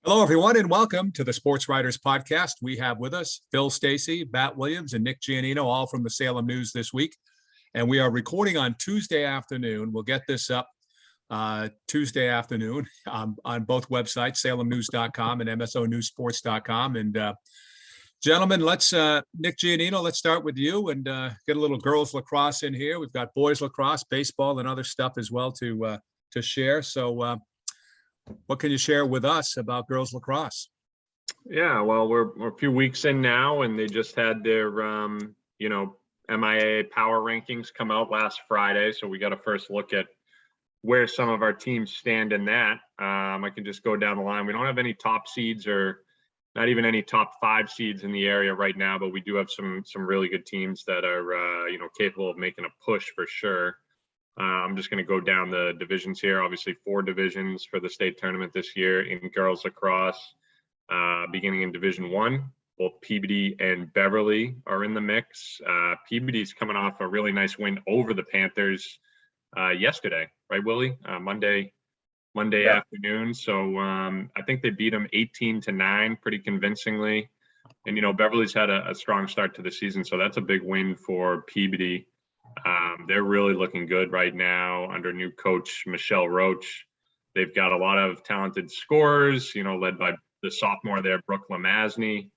Hello, everyone, and welcome to the Sports Writers Podcast. We have with us Phil Stacey, Matt Williams, and Nick Giannino, all from the Salem News this week. And we are recording on Tuesday afternoon. We'll get this up Tuesday afternoon on both websites, salemnews.com and msonewsports.com. And gentlemen, Nick Giannino, let's start with you and get a little girls lacrosse in here. We've got boys lacrosse, baseball, and other stuff as well to share. So what can you share with us about girls lacrosse? Yeah, well, we're a few weeks in now, and they just had their MIA power rankings come out last Friday. So we got a first look at where some of our teams stand in that. I can just go down the line. We don't have any top seeds or not even any top 5 seeds in the area right now, but we do have some really good teams that are capable of making a push for sure. I'm just going to go down the divisions here. Obviously, 4 divisions for the state tournament this year in girls lacrosse. Beginning in Division 1, both Peabody and Beverly are in the mix. Peabody's coming off a really nice win over the Panthers yesterday, right, Willie? Monday afternoon. So I think they beat them 18-9 pretty convincingly. And, Beverly's had a strong start to the season, so that's a big win for Peabody. They're really looking good right now under new coach Michelle Roach. They've got a lot of talented scorers, led by the sophomore there, Brooke Lamazney,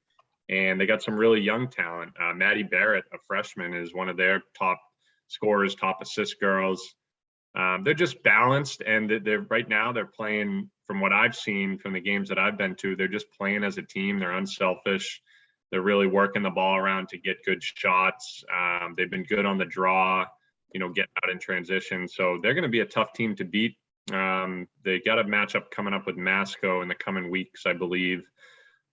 and they got some really young talent. Maddie Barrett, a freshman, is one of their top scorers, top assist girls. They're just balanced, and they're playing, from what I've seen from the games that I've been to, they're just playing as a team. They're unselfish. They're really working the ball around to get good shots. They've been good on the draw, getting out in transition. So they're going to be a tough team to beat. They got a matchup coming up with Masco in the coming weeks, I believe,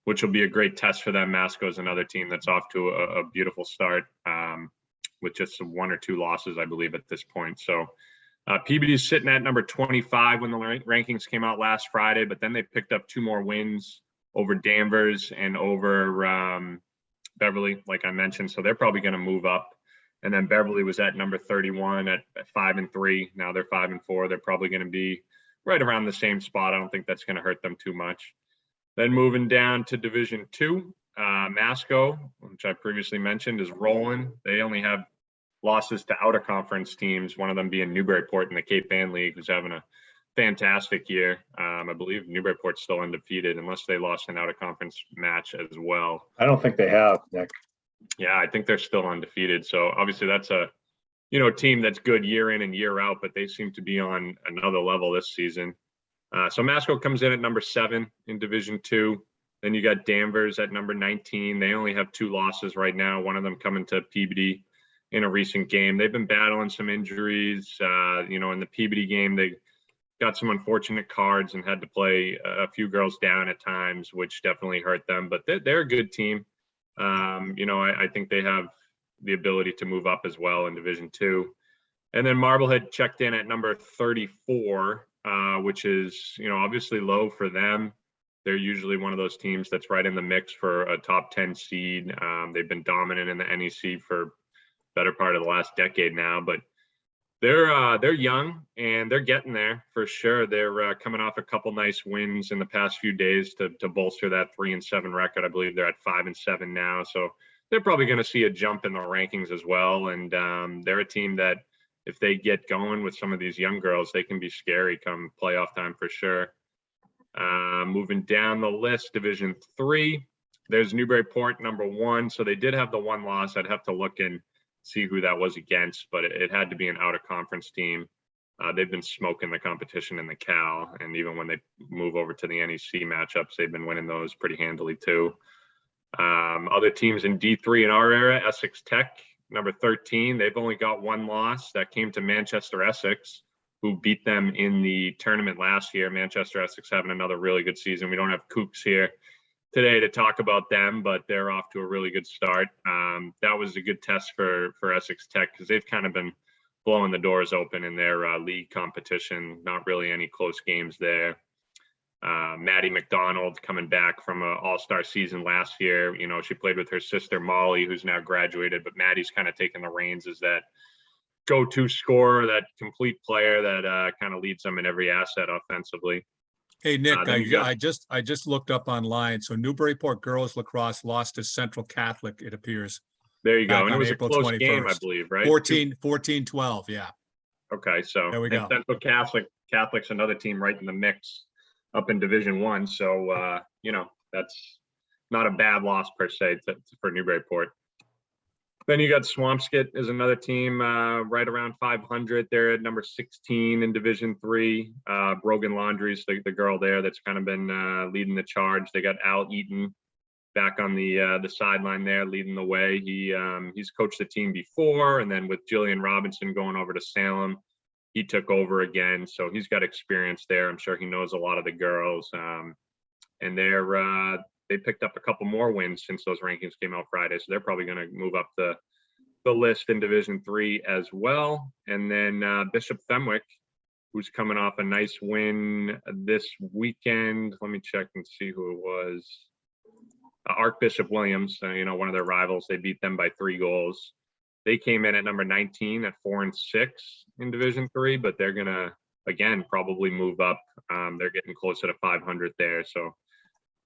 which will be a great test for them. Masco is another team that's off to a beautiful start with just 1 or 2 losses, I believe, at this point. So Peabody's sitting at number 25 when the rankings came out last Friday, but then they picked up 2 more wins over Danvers and over Beverly, like I mentioned. So they're probably going to move up. And then Beverly was at number 31 at 5-3. Now they're 5-4. They're probably going to be right around the same spot. I don't think that's going to hurt them too much. Then moving down to Division 2, Masco, which I previously mentioned, is rolling. They only have losses to outer conference teams, one of them being Newburyport in the Cape Ann League, who's having a fantastic year. I believe Newburyport's still undefeated unless they lost an out-of-conference match as well. I don't think they have, Nick. Yeah, I think they're still undefeated. So obviously that's a team that's good year in and year out, but they seem to be on another level this season. So Masco comes in at number 7 in Division 2. Then you got Danvers at number 19. They only have 2 losses right now, one of them coming to Peabody in a recent game. They've been battling some injuries. In the Peabody game, they got some unfortunate cards and had to play a few girls down at times, which definitely hurt them. But they're a good team. I think they have the ability to move up as well in Division 2. And then Marblehead checked in at number 34, which is, obviously low for them. They're usually one of those teams that's right in the mix for a top 10 seed. They've been dominant in the NEC for better part of the last decade now, but they're young and they're getting there for sure. They're coming off a couple nice wins in the past few days to bolster that 3-7 record. I believe they're at 5-7 now. So they're probably going to see a jump in the rankings as well. And they're a team that if they get going with some of these young girls, they can be scary come playoff time for sure. Moving down the list, Division 3, there's Newburyport, number 1. So they did have the 1 loss. I'd have to look and see who that was against, but it had to be an out-of-conference team. They've been smoking the competition in the Cal, and even when they move over to the NEC matchups, they've been winning those pretty handily too. Other teams in D3 in our era, Essex Tech, number 13, they've only got 1 loss. That came to Manchester Essex, who beat them in the tournament last year. Manchester Essex having another really good season. We don't have Kooks here today to talk about them, but they're off to a really good start. That was a good test for Essex Tech because they've kind of been blowing the doors open in their league competition. Not really any close games there. Maddie McDonald coming back from an all-star season last year. She played with her sister Molly, who's now graduated, but Maddie's kind of taking the reins as that go-to scorer, that complete player that kind of leads them in every asset offensively. Hey, Nick, Then you got, I just looked up online. So Newburyport girls lacrosse lost to Central Catholic, it appears, there you go. back And it on was a April close game, I 21st. believe, right? 14-12. Yeah, Okay, so there we and go. Central Catholic's another team right in the mix up in Division One. So that's not a bad loss per se for Newburyport. Then you got Swampscott is another team right around 500. They're at number 16 in Division Three. Brogan Laundry's the girl there that's kind of been leading the charge. They got Al Eaton back on the sideline there, leading the way. He's coached the team before, and then with Jillian Robinson going over to Salem, he took over again. So he's got experience there. I'm sure he knows a lot of the girls. And they picked up a couple more wins since those rankings came out Friday. So they're probably going to move up the list in Division Three as well. And then Bishop Fenwick, who's coming off a nice win this weekend. Let me check and see who it was. Archbishop Williams, one of their rivals. They beat them by 3 goals. They came in at number 19 at 4-6 in Division Three, but they're going to, again, probably move up. They're getting closer to 500 there. So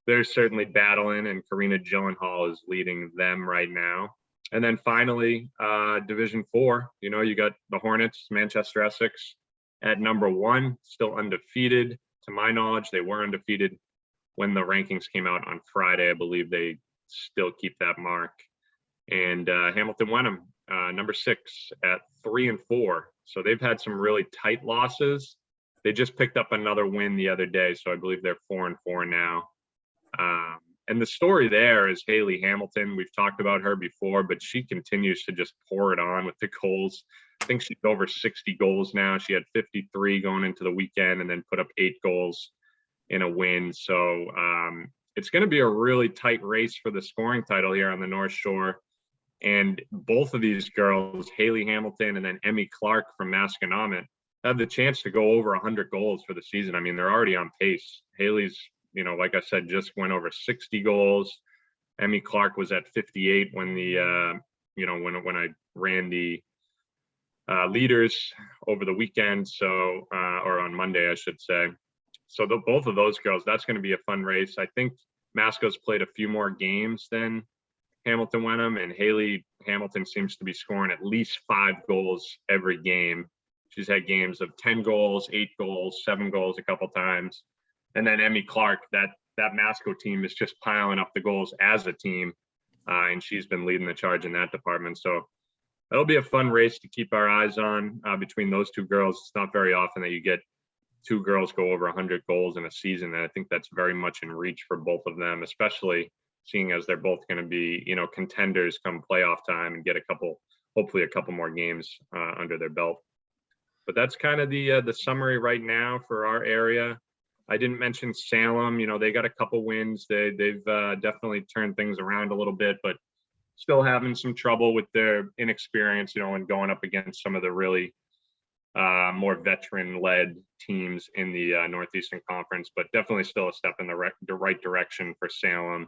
they're certainly battling, and Karina Gyllenhaal is leading them right now. And then finally, Division Four, you got the Hornets, Manchester Essex at number 1, still undefeated. To my knowledge, they were undefeated when the rankings came out on Friday. I believe they still keep that mark. And Hamilton Wenham, number 6 at 3-4. So they've had some really tight losses. They just picked up another win the other day. So I believe they're 4-4 now. And the story there is Haley Hamilton. We've talked about her before, but she continues to just pour it on with the goals. I think she's over 60 goals now. She had 53 going into the weekend and then put up 8 goals in a win. So it's going to be a really tight race for the scoring title here on the North Shore. And both of these girls, Haley Hamilton and then Emmy Clark from Masconomet, have the chance to go over 100 goals for the season. I mean, they're already on pace. Haley's, like I said, just went over 60 goals. Emmy Clark was at 58 when when I ran the leaders over the weekend. So, or on Monday, I should say. So both of those girls, that's going to be a fun race. I think Masco's played a few more games than Hamilton Wenham, and Haley Hamilton seems to be scoring at least 5 goals every game. She's had games of 10 goals, 8 goals, 7 goals a couple times. And then Emmy Clark, that Masco team is just piling up the goals as a team, and she's been leading the charge in that department. So that'll be a fun race to keep our eyes on between those two girls. It's not very often that you get 2 girls go over 100 goals in a season, and I think that's very much in reach for both of them, especially seeing as they're both going to be, contenders come playoff time and get hopefully a couple more games under their belt. But that's kind of the summary right now for our area. I didn't mention Salem. They got a couple wins. They've definitely turned things around a little bit, but still having some trouble with their inexperience, and going up against some of the really more veteran-led teams in the Northeastern Conference. But definitely still a step in the right direction for Salem.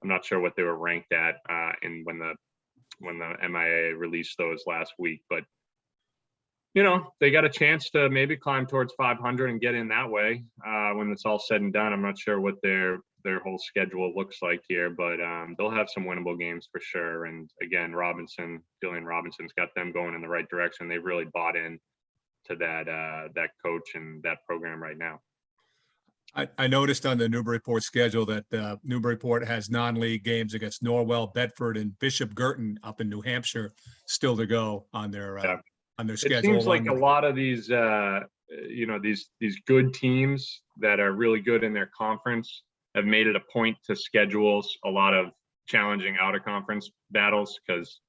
I'm not sure what they were ranked at when the MIA released those last week, but they got a chance to maybe climb towards 500 and get in that way when it's all said and done. I'm not sure what their whole schedule looks like here, but they'll have some winnable games for sure. And again, Jillian Robinson's got them going in the right direction. They've really bought in to that coach and that program right now. I noticed on the Newburyport schedule that Newburyport has non-league games against Norwell, Bedford, and Bishop Girton up in New Hampshire still to go on their schedule. It seems like a lot of these these good teams that are really good in their conference have made it a point to schedule a lot of challenging out of conference battles, because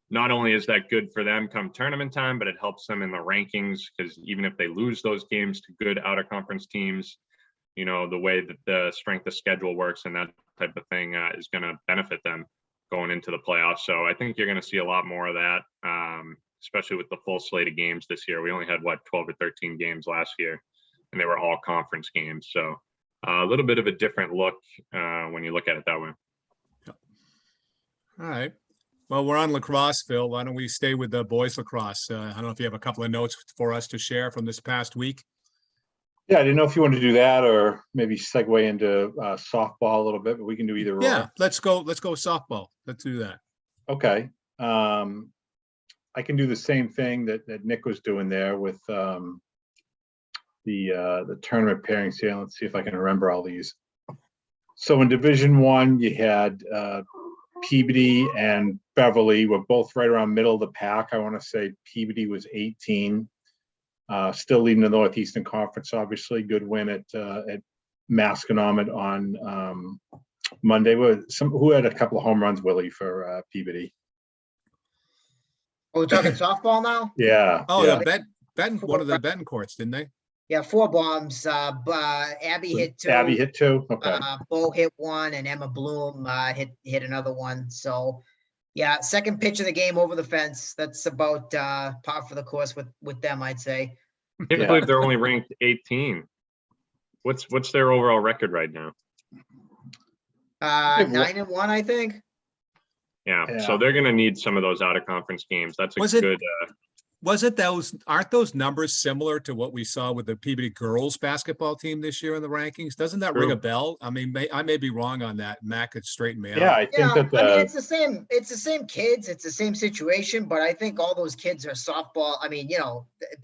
not only is that good for them come tournament time, but it helps them in the rankings, because even if they lose those games to good out of conference teams, the way that the strength of schedule works and that type of thing is going to benefit them going into the playoffs. So I think you're going to see a lot more of that, especially with the full slate of games this year. We only had 12 or 13 games last year, and they were all conference games. So a little bit of a different look when you look at it that way. Yep. All right. Well, we're on lacrosse, Phil. Why don't we stay with the boys lacrosse? I don't know if you have a couple of notes for us to share from this past week. Yeah, I didn't know if you wanted to do that or maybe segue into softball a little bit, but we can do either Yeah, or. let's go softball. Let's do that. Okay. I can do the same thing that Nick was doing there with the tournament pairings here. Let's see if I can remember all these. So in Division One, you had Peabody and Beverly were both right around middle of the pack. I want to say Peabody was 18, still leading the Northeastern Conference. Obviously, good win at Masconomet on Monday. Who had a couple of home runs, Willie, for Peabody? Oh, we're talking softball now? Yeah. Oh, yeah. the one of the betting courts, didn't they? Yeah, 4 bombs. Abby hit 2. Abby hit 2. Okay. Bo hit 1, and Emma Bloom hit another one. So, yeah, second pitch of the game over the fence. That's about par for the course with them, I'd say. I can't believe they're only ranked 18. What's their overall record right now? 9-1, I think. Yeah, so they're going to need some of those out of conference games. That's a good. Aren't those numbers similar to what we saw with the Peabody girls basketball team this year in the rankings? Doesn't that ring a bell? I mean, I may be wrong on that. Matt could straighten me out. Yeah, I think that. I mean, it's the same kids. It's the same situation, but I think all those kids are softball. I mean,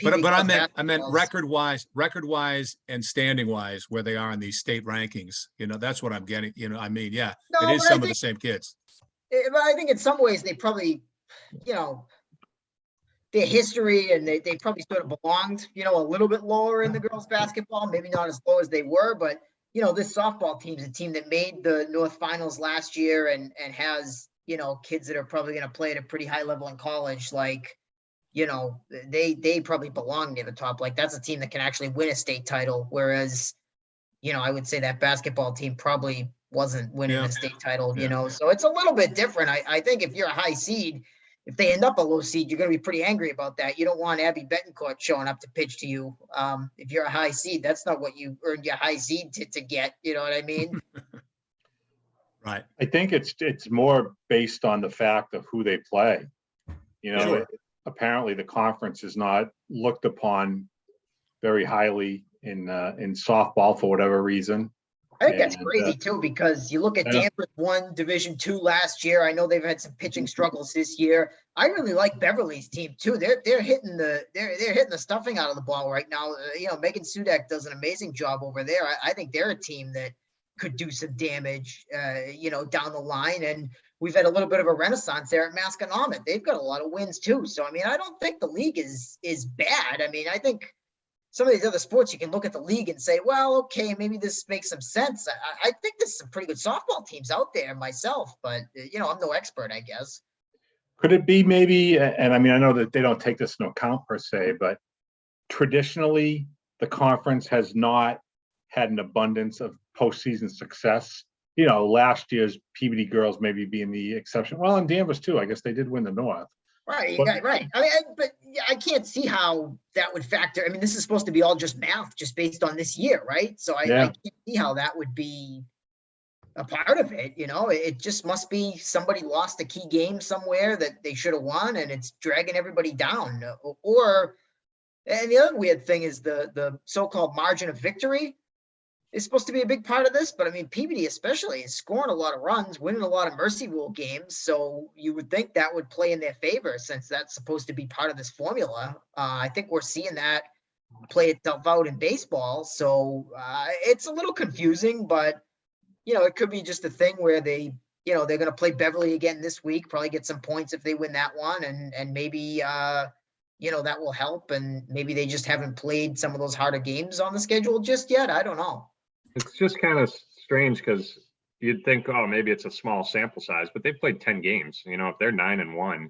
but I meant record wise and standing wise, where they are in these state rankings. That's what I'm getting. I mean, yeah, it is some of the same kids. But I think in some ways they probably, their history, and they probably sort of belonged, a little bit lower in the girls basketball, maybe not as low as they were, but this softball team is a team that made the North Finals last year and has, kids that are probably going to play at a pretty high level in college. Like, they probably belong near the top. Like, that's a team that can actually win a state title. Whereas, I would say that basketball team probably wasn't winning a state title, so it's a little bit different. I think if you're a high seed, if they end up a low seed, you're going to be pretty angry about that. You don't want Abby Betancourt showing up to pitch to you. If you're a high seed, that's not what you earned your high seed to get. You know what I mean? Right. I think it's more based on the fact of who they play. Sure. Apparently the conference is not looked upon very highly in softball for whatever reason. I think that's crazy too, because you look at Danvers won Division II last year. I know they've had some pitching struggles this year. I really like Beverly's team too. They're hitting the stuffing out of the ball right now. Megan Sudak does an amazing job over there. I think they're a team that could do some damage, down the line. And we've had a little bit of a renaissance there at Masconomet. They've got a lot of wins too. So I mean, I don't think the league is bad. I mean, I think some of these other sports, you can look at the league and say, well, okay, maybe this makes some sense. I think there's some pretty good softball teams out there myself, but, I'm no expert, I guess. Could it be maybe, and I mean, I know that they don't take this into account per se, but traditionally the conference has not had an abundance of postseason success. Last year's Peabody girls maybe being the exception. Well, and Danvers too. I guess they did win the North. Right, right. I mean, but I can't see how that would factor. I mean, this is supposed to be all just math, just based on this year, right? So I can't see how that would be a part of it. It just must be somebody lost a key game somewhere that they should have won, and it's dragging everybody down. And the other weird thing is the so-called margin of victory is supposed to be a big part of this, but I mean, Peabody especially is scoring a lot of runs, winning a lot of mercy rule games. So you would think that would play in their favor, since that's supposed to be part of this formula. I think we're seeing that play itself out in baseball. So it's a little confusing, but it could be just a thing where they're going to play Beverly again this week, probably get some points if they win that one. And maybe, that will help. And maybe they just haven't played some of those harder games on the schedule just yet. I don't know. It's just kind of strange because you'd think, oh, maybe it's a small sample size, but they've played 10 games. If they're 9-1,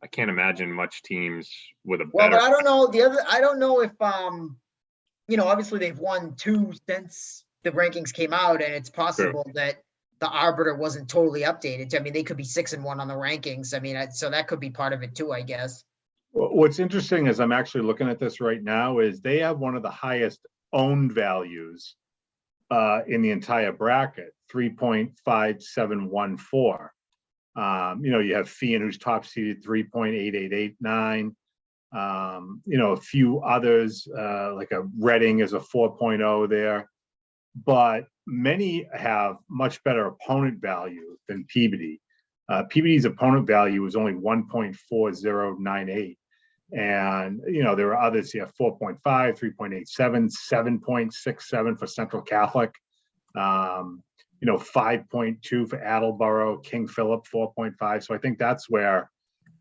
I can't imagine much teams with a better. Well, but I don't know I don't know if obviously they've won 2 since the rankings came out, and it's possible that the arbiter wasn't totally updated. I mean, they could be 6-1 on the rankings. I mean, so that could be part of it too, I guess. What's interesting is I'm actually looking at this right now is they have one of the highest owned values in the entire bracket, 3.5714. You have Fian, who's top seeded 3.8889. A few others, like a Reading is a 4.0 there, but many have much better opponent value than Peabody. Peabody's opponent value is only 1.4098. And, there are others here, 4.5, 3.87, 7.67 for Central Catholic, 5.2 for Attleboro, King Philip, 4.5. So I think that's where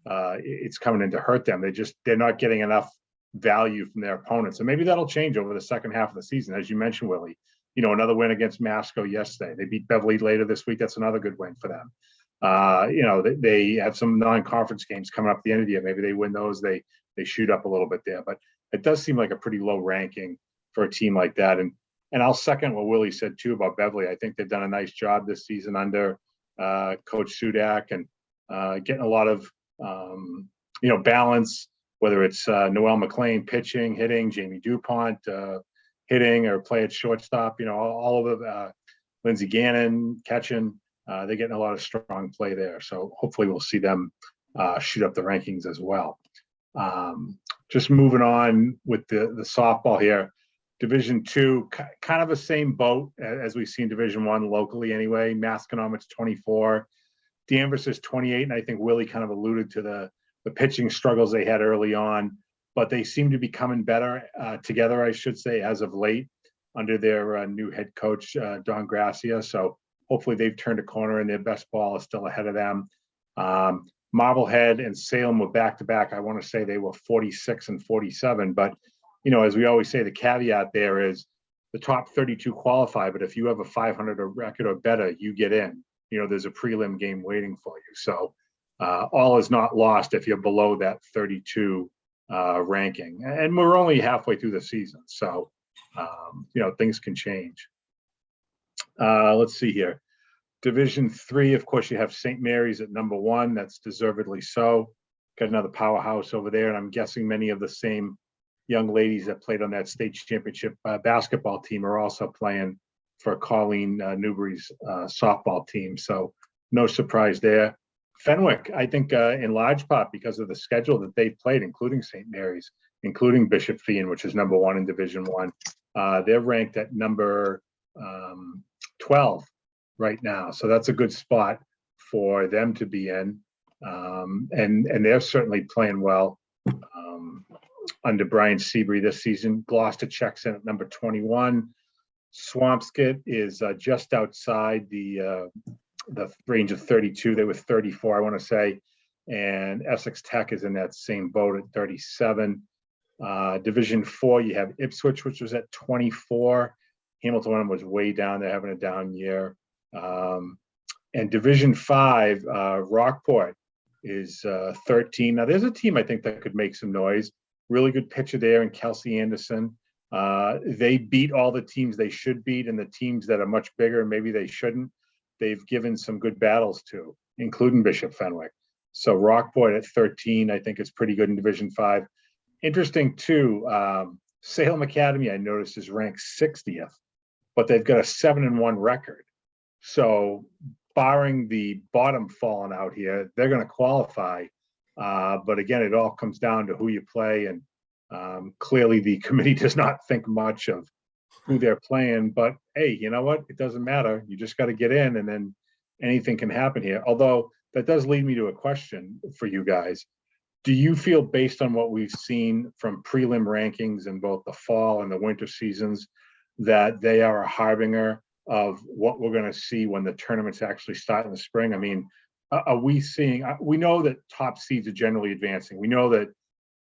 it's coming in to hurt them. They're not getting enough value from their opponents. And maybe that'll change over the second half of the season. As you mentioned, Willie, another win against Masco yesterday. They beat Beverly later this week. That's another good win for them. They have some non-conference games coming up at the end of the year. Maybe they win those. They shoot up a little bit there, but it does seem like a pretty low ranking for a team like that. And I'll second what Willie said too about Beverly. I think they've done a nice job this season under Coach Sudak and getting a lot of balance, whether it's Noel McLean pitching, hitting, Jamie DuPont hitting or play at shortstop, all of the Lindsey Gannon catching. They're getting a lot of strong play there. So hopefully we'll see them shoot up the rankings as well. Just moving on with the softball here. Division 2, kind of the same boat as we've seen Division 1 locally anyway. Masconomet's 24. Danvers is 28, and I think Willie kind of alluded to the pitching struggles they had early on, but they seem to be coming better together, I should say, as of late under their new head coach, Don Gracia. So hopefully they've turned a corner and their best ball is still ahead of them. Marblehead and Salem were back-to-back. I want to say they were 46 and 47, but as we always say, the caveat there is the top 32 qualify, but if you have a 500 record or better, you get in. There's a prelim game waiting for you. So all is not lost if you're below that 32 ranking. And we're only halfway through the season. So, things can change. Let's see here. Division 3, of course, you have St. Mary's at number 1. That's deservedly so. Got another powerhouse over there. And I'm guessing many of the same young ladies that played on that state championship basketball team are also playing for Colleen Newbury's softball team. So no surprise there. Fenwick, I think in large part because of the schedule that they've played, including St. Mary's, including Bishop Fien, which is number 1 in Division 1. They're ranked at number 12 right now. So that's a good spot for them to be in. And they're certainly playing well under Brian Seabury this season. Gloucester checks in at number 21. Swampscott is just outside the range of 32. They were 34, I want to say. And Essex Tech is in that same boat at 37. Division 4, you have Ipswich, which was at 24. Hamilton was way down. They're having a down year. And Division 5, Rockport is 13. Now, there's a team I think that could make some noise. Really good pitcher there in Kelsey Anderson. They beat all the teams they should beat, and the teams that are much bigger, maybe they shouldn't, they've given some good battles to, including Bishop Fenwick. So Rockport at 13, I think is pretty good in Division 5. Interesting too, Salem Academy, I noticed, is ranked 60th, but they've got a 7-1 record. So barring the bottom falling out here, they're going to qualify. But again, it all comes down to who you play. And clearly the committee does not think much of who they're playing. But hey, you know what? It doesn't matter. You just got to get in, and then anything can happen here. Although that does lead me to a question for you guys. Do you feel, based on what we've seen from prelim rankings in both the fall and the winter seasons, that they are a harbinger of what we're going to see when the tournaments actually start in the spring? I mean, are we seeing, we know that top seeds are generally advancing. We know that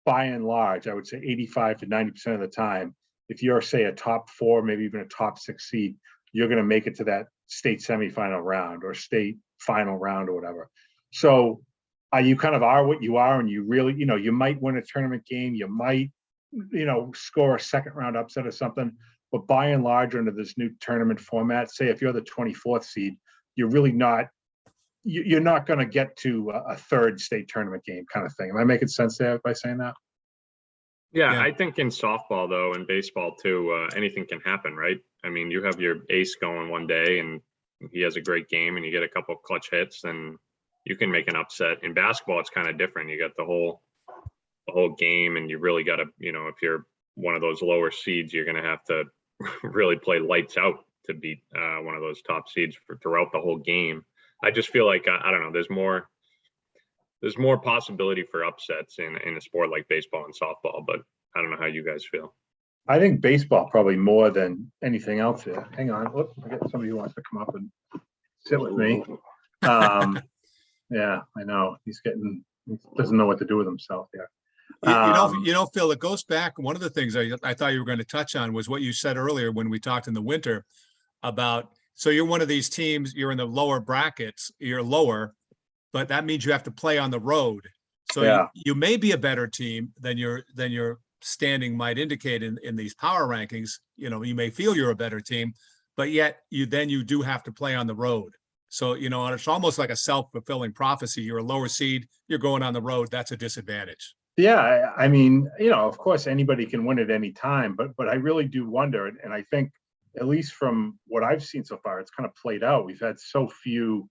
by and large, I would say 85 to 90% of the time, if you're, say, a top 4, maybe even a top 6 seed, you're going to make it to that state semifinal round or state final round or whatever. So you kind of are what you are, and you really, you might win a tournament game, you might, score a second round upset or something. But by and large, under this new tournament format, say if you're the 24th seed, you're really not, you're not going to get to a third state tournament game kind of thing. Am I making sense there by saying that? Yeah, I think in softball, though, and baseball, too, anything can happen, right? I mean, you have your ace going one day, and he has a great game, and you get a couple of clutch hits, and you can make an upset. In basketball, it's kind of different. You got the whole the whole game, and you really got to, if you're one of those lower seeds, you're going to have to really play lights out to beat one of those top seeds throughout the whole game. I just feel like I don't know. There's more possibility for upsets in a sport like baseball and softball, but I don't know how you guys feel. I think baseball probably more than anything else here. Hang on, look, I got somebody who wants to come up and sit with me. Yeah, I know he doesn't know what to do with himself here. Phil, it goes back. One of the things I thought you were going to touch on was what you said earlier when we talked in the winter about, so you're one of these teams, you're in the lower brackets, you're lower, but that means you have to play on the road. So Yeah. you may be a better team than your standing might indicate in these power rankings. You may feel you're a better team, but yet you do have to play on the road. So, it's almost like a self-fulfilling prophecy. You're a lower seed, you're going on the road. That's a disadvantage. Yeah, I mean, of course, anybody can win at any time, but I really do wonder, and I think, at least from what I've seen so far, it's kind of played out. We've had so few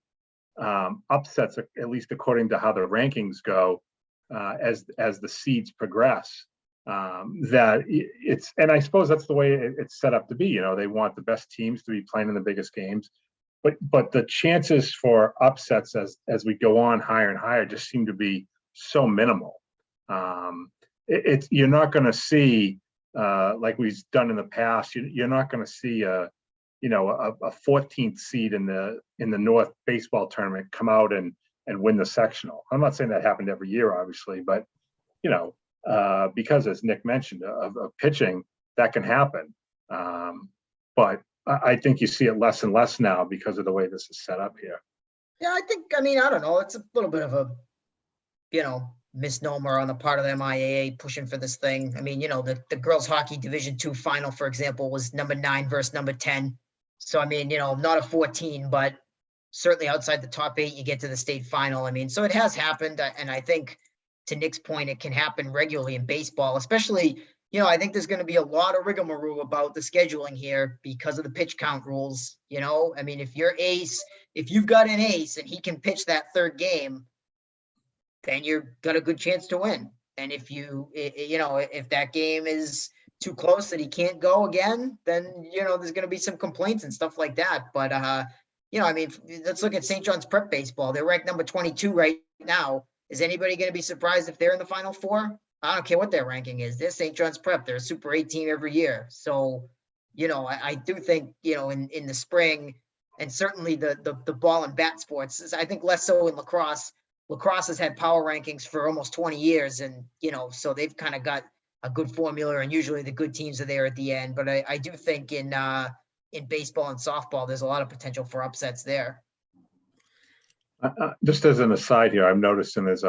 upsets, at least according to how the rankings go, as the seeds progress. That it's, and I suppose that's the way it's set up to be. They want the best teams to be playing in the biggest games, but the chances for upsets as we go on higher and higher just seem to be so minimal. You're not going to see like we've done in the past. You're not going to see a 14th seed in the North baseball tournament come out and win the sectional. I'm not saying that happened every year, obviously, but because as Nick mentioned, of pitching, that can happen. But I think you see it less and less now because of the way this is set up here. Yeah, I don't know. It's a little bit of a, misnomer on the part of the MIAA pushing for this thing. I mean, the girls hockey Division II final, for example, was number 9 versus number 10. So, I mean, not a 14, but certainly outside the top 8, you get to the state final. I mean, so it has happened. And I think to Nick's point, it can happen regularly in baseball, especially, I think there's going to be a lot of rigmarole about the scheduling here because of the pitch count rules. I mean, if you've got an ace and he can pitch that third game, then you've got a good chance to win. And if if that game is too close that he can't go again, then, there's going to be some complaints and stuff like that. But, I mean, let's look at St. John's Prep baseball. They're ranked number 22 right now. Is anybody going to be surprised if they're in the Final Four? I don't care what their ranking is. They're St. John's Prep. They're a Super 8 team every year. So, I do think, in the spring, and certainly the ball and bat sports, I think less so in lacrosse. Lacrosse has had power rankings for almost 20 years. And, so they've kind of got a good formula, and usually the good teams are there at the end. But I do think in baseball and softball, there's a lot of potential for upsets there. Just as an aside here, I'm noticing this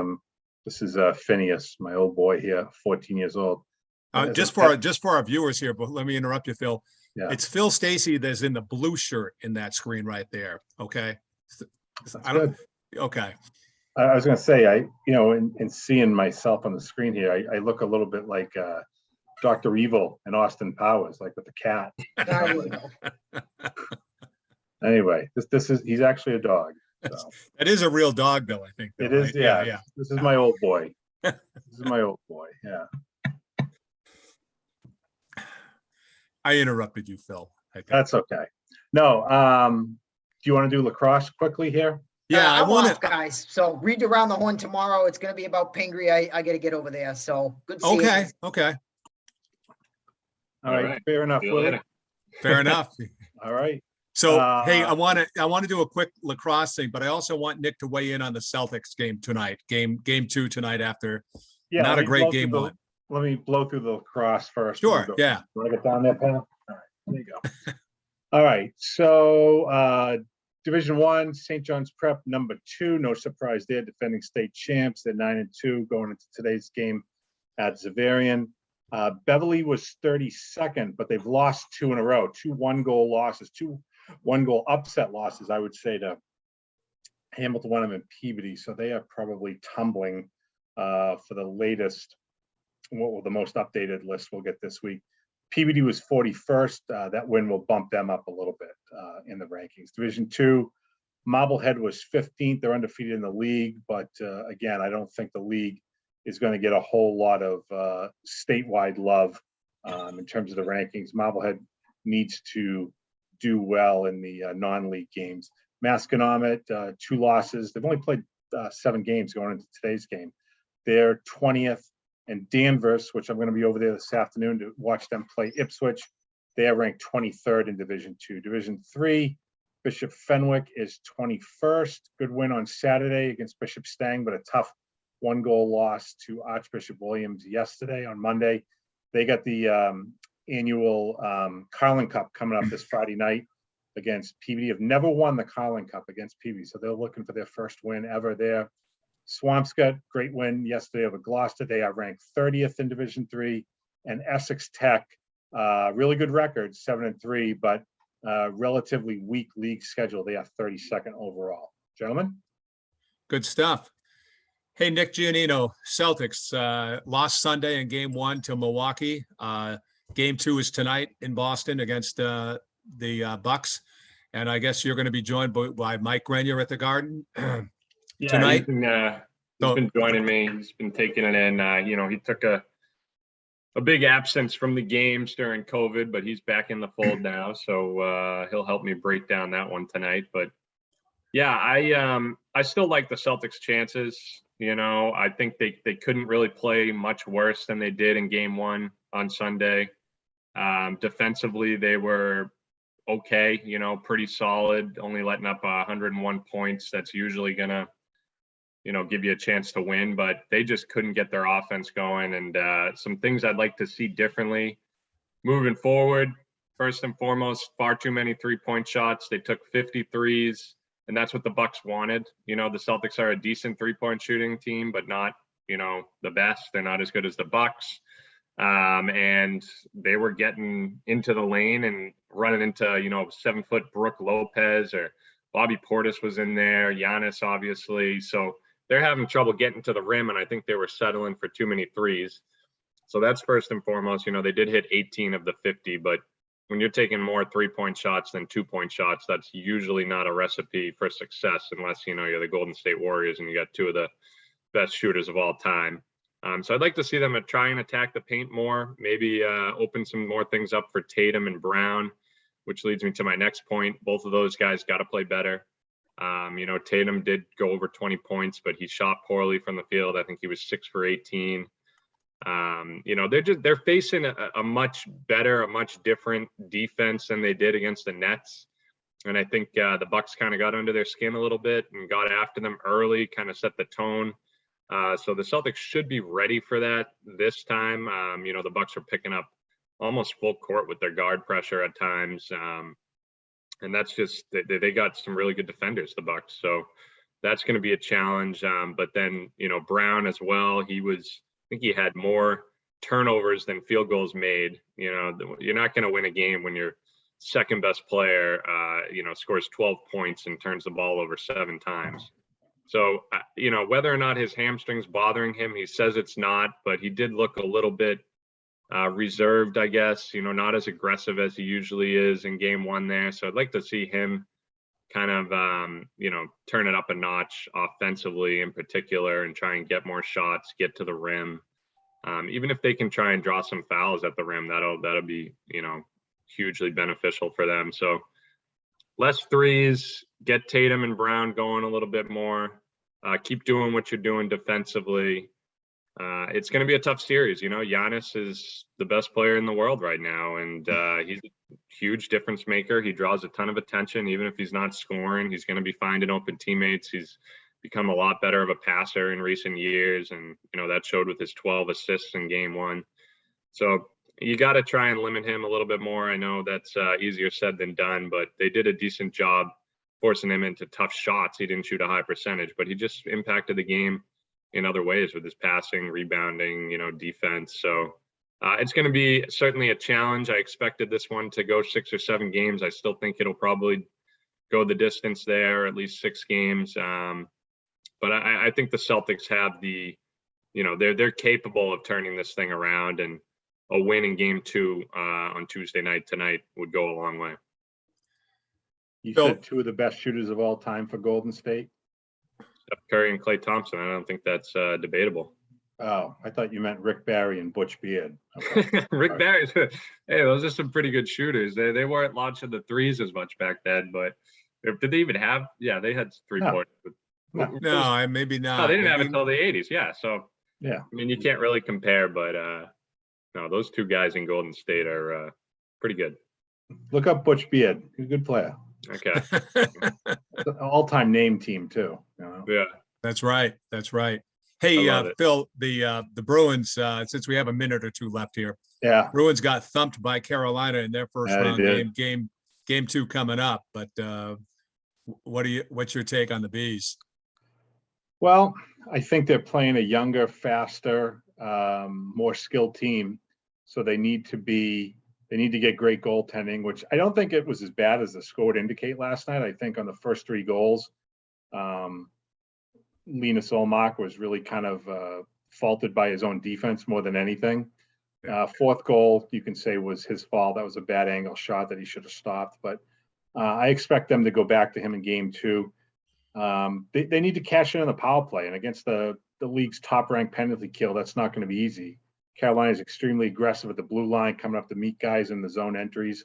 is Phineas, my old boy here, 14 years old. Just for our viewers here, but let me interrupt you, Phil. Yeah. It's Phil Stacey that's in the blue shirt in that screen right there. Okay. Okay. I was going to say, in seeing myself on the screen here, I look a little bit like Dr. Evil and Austin Powers, like with the cat. Anyway, he's actually a dog. So. That is a real dog, though, I think. Though, it is, right? Yeah. This is my old boy. Yeah. I interrupted you, Phil. That's okay. No, do you want to do lacrosse quickly here? Yeah, I want to, guys. So read around the horn tomorrow. It's going to be about Pingree. I got to get over there. So good. Okay. Okay. All right. Fair enough. Fair enough. All right. So, hey, I want to do a quick lacrosse thing, but I also want Nick to weigh in on the Celtics game tonight, game 2 tonight after not a great game 1. Let me blow through the lacrosse first. Sure. Yeah. Want to get down there, pal? All right. There you go. All right. So, Division 1, St. John's Prep, number 2. No surprise there. Defending state champs. They're 9-2 going into today's game at Zavarian. Beverly was 32nd, but they've lost 2 in a row. 2 one-goal losses, 2 one-goal upset losses, I would say, to Hamilton, Wenham, and Peabody. So they are probably tumbling for the latest, the most updated list we'll get this week. Peabody was 41st. That win will bump them up a little bit in the rankings. Division 2, Marblehead was 15th. They're undefeated in the league, but again, I don't think the league is going to get a whole lot of statewide love in terms of the rankings. Marblehead needs to do well in the non-league games. Masconomet, 2 losses. They've only played 7 games going into today's game. They're 20th. And Danvers, which I'm going to be over there this afternoon to watch them play Ipswich, they are ranked 23rd in Division 2. Division 3, Bishop Fenwick is 21st. Good win on Saturday against Bishop Stang, but a tough 1-goal loss to Archbishop Williams yesterday. On Monday, they got the annual Carlin Cup coming up this Friday night against Peabody. Have never won the Carlin Cup against Peabody, so they're looking for their first win ever there. Swampscott, great win yesterday over Gloucester. They are ranked 30th in Division 3. And Essex Tech, really good record, 7-3, but relatively weak league schedule. They are 32nd overall. Gentlemen? Good stuff. Hey, Nick Giannino, Celtics lost Sunday in game 1 to Milwaukee. Game 2 is tonight in Boston against the Bucks. And I guess you're going to be joined by Mike Grenier at the Garden. Yeah, tonight. He's been joining me. He's been taking it in. He took a big absence from the games during COVID, but he's back in the fold now. So he'll help me break down that one tonight. But yeah, I still like the Celtics' chances. I think they couldn't really play much worse than they did in game 1 on Sunday. Defensively, they were okay, pretty solid, only letting up 101 points. That's usually gonna give you a chance to win, but they just couldn't get their offense going. And some things I'd like to see differently moving forward. First and foremost, far too many 3-point shots. They took 53s, and that's what the Bucks wanted. The Celtics are a decent 3-point shooting team, but not, the best. They're not as good as the Bucks. And they were getting into the lane and running into, 7-foot Brooke Lopez, or Bobby Portis was in there, Giannis, obviously. So they're having trouble getting to the rim, and I think they were settling for too many threes. So that's first and foremost. They did hit 18 of the 50, but when you're taking more 3-point shots than 2-point shots, that's usually not a recipe for success unless, you're the Golden State Warriors and you got 2 of the best shooters of all time. So I'd like to see them try and attack the paint more, maybe open some more things up for Tatum and Brown, which leads me to my next point. Both of those guys got to play better. Tatum did go over 20 points, but he shot poorly from the field. I think he was 6 for 18. They're facing a much better, a much different defense than they did against the Nets. And I think the Bucks kind of got under their skin a little bit and got after them early, kind of set the tone. So the Celtics should be ready for that this time. The Bucks are picking up almost full court with their guard pressure at times. And that's just, they got some really good defenders, the Bucks. So that's going to be a challenge. But then, Brown as well, I think he had more turnovers than field goals made. You're not going to win a game when your second best player, scores 12 points and turns the ball over 7 times. So, whether or not his hamstring's bothering him, he says it's not, but he did look a little bit reserved, I guess, not as aggressive as he usually is in game 1 there. So I'd like to see him kind of, turn it up a notch offensively in particular and try and get more shots, get to the rim. Even if they can try and draw some fouls at the rim, that'll be, hugely beneficial for them. So less threes, get Tatum and Brown going a little bit more, keep doing what you're doing defensively. It's going to be a tough series. Giannis is the best player in the world right now, and he's a huge difference maker. He draws a ton of attention. Even if he's not scoring, he's going to be finding open teammates. He's become a lot better of a passer in recent years, and that showed with his 12 assists in game 1. So you got to try and limit him a little bit more. I know that's easier said than done, but they did a decent job forcing him into tough shots. He didn't shoot a high percentage, but he just impacted the game in other ways with his passing, rebounding, defense. So it's going to be certainly a challenge. I expected this one to go 6 or 7 games. I still think it'll probably go the distance there, at least 6 games. But I think the Celtics have they're capable of turning this thing around, and a win in game 2 on Tuesday night tonight would go a long way. You said 2 of the best shooters of all time for Golden State. Steph Curry and Klay Thompson. I don't think that's debatable. Oh, I thought you meant Rick Barry and Butch Beard. Okay. Rick Alright. Barry's, hey, those are some pretty good shooters. They weren't launching the threes as much back then, but did they even have? Yeah, they had 3-pointers. No. No, maybe No, not. they didn't have it Maybe- until the 80s. Yeah, so Yeah. I mean, you can't really compare, but no, those two guys in Golden State are pretty good. Look up Butch Beard. He's a good player. Okay, All-time name team too. You know? yeah, That's right. That's right. Hey, love it. Phil, the Bruins, since we have a minute or two left here, Yeah. Bruins got thumped by Carolina in their first Yeah, they round did. game 2 coming up. But what's your take on the Bees? Well, I think they're playing a younger, faster, more skilled team. So they need to get great goaltending, which I don't think it was as bad as the score would indicate last night. I think on the first 3 goals, Linus Ullmark was really kind of faulted by his own defense more than anything. Fourth goal, you can say, was his fault. That was a bad angle shot that he should have stopped. But I expect them to go back to him in game 2. They need to cash in on the power play, and against the league's top-ranked penalty kill, that's not going to be easy. Carolina is extremely aggressive at the blue line, coming up to meet guys in the zone entries.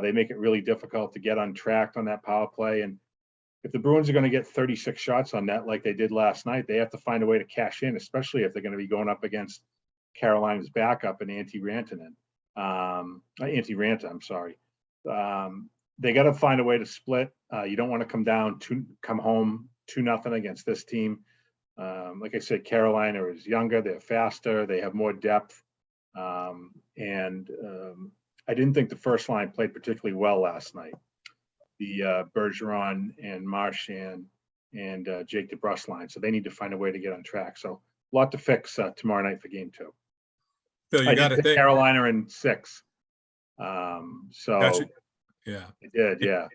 They make it really difficult to get untracked on that power play. And if the Bruins are going to get 36 shots on net like they did last night, they have to find a way to cash in, especially if they're going to be going up against Carolina's backup and Antti Ranta, I'm sorry. They got to find a way to split. You don't want to come home 2-0 against this team. Like I said, Carolina is younger, they're faster, they have more depth. I didn't think the first line played particularly well last night. The Bergeron and Marchand and Jake DeBrusk line. So they need to find a way to get on track. So a lot to fix tomorrow night for game 2. Phil, you got to think Carolina in 6. yeah. I did, yeah.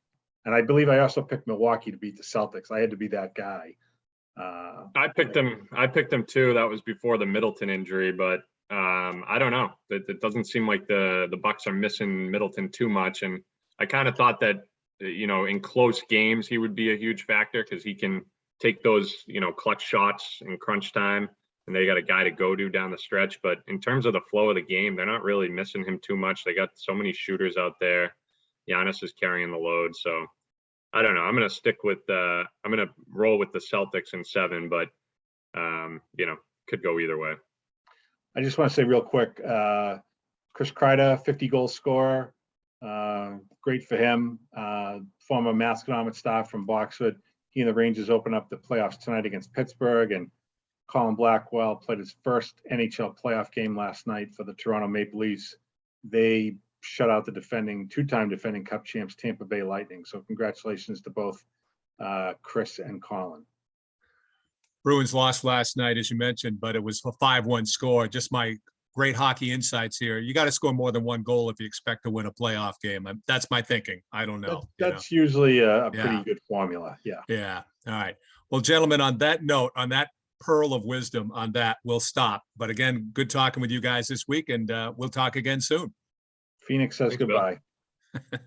And I believe I also picked Milwaukee to beat the Celtics. I had to be that guy. I picked them too. That was before the Middleton injury, but I don't know. It doesn't seem like the Bucks are missing Middleton too much, and I kind of thought that in close games he would be a huge factor because he can take those clutch shots in crunch time, and they got a guy to go to down the stretch. But in terms of the flow of the game, they're not really missing him too much. They got so many shooters out there. Giannis is carrying the load, so I don't know. I'm going to roll with the Celtics in 7, but could go either way. I just want to say real quick, Chris Kreider, 50-goal scorer. Great for him. Former Masconomet star from Boxwood. He and the Rangers open up the playoffs tonight against Pittsburgh, and Colin Blackwell played his first NHL playoff game last night for the Toronto Maple Leafs. They shut out the two-time defending Cup champs Tampa Bay Lightning. So congratulations to both Chris and Colin. Bruins lost last night, as you mentioned, but it was a 5-1 score. Just my great hockey insights here. You got to score more than 1 goal if you expect to win a playoff game. That's my thinking. I don't know. That's usually a pretty good formula. Yeah. Yeah. All right. Well, gentlemen, on that note, on that pearl of wisdom, on that, we'll stop. But again, good talking with you guys this week, and we'll talk again soon. Phoenix says Thanks, Bill. goodbye.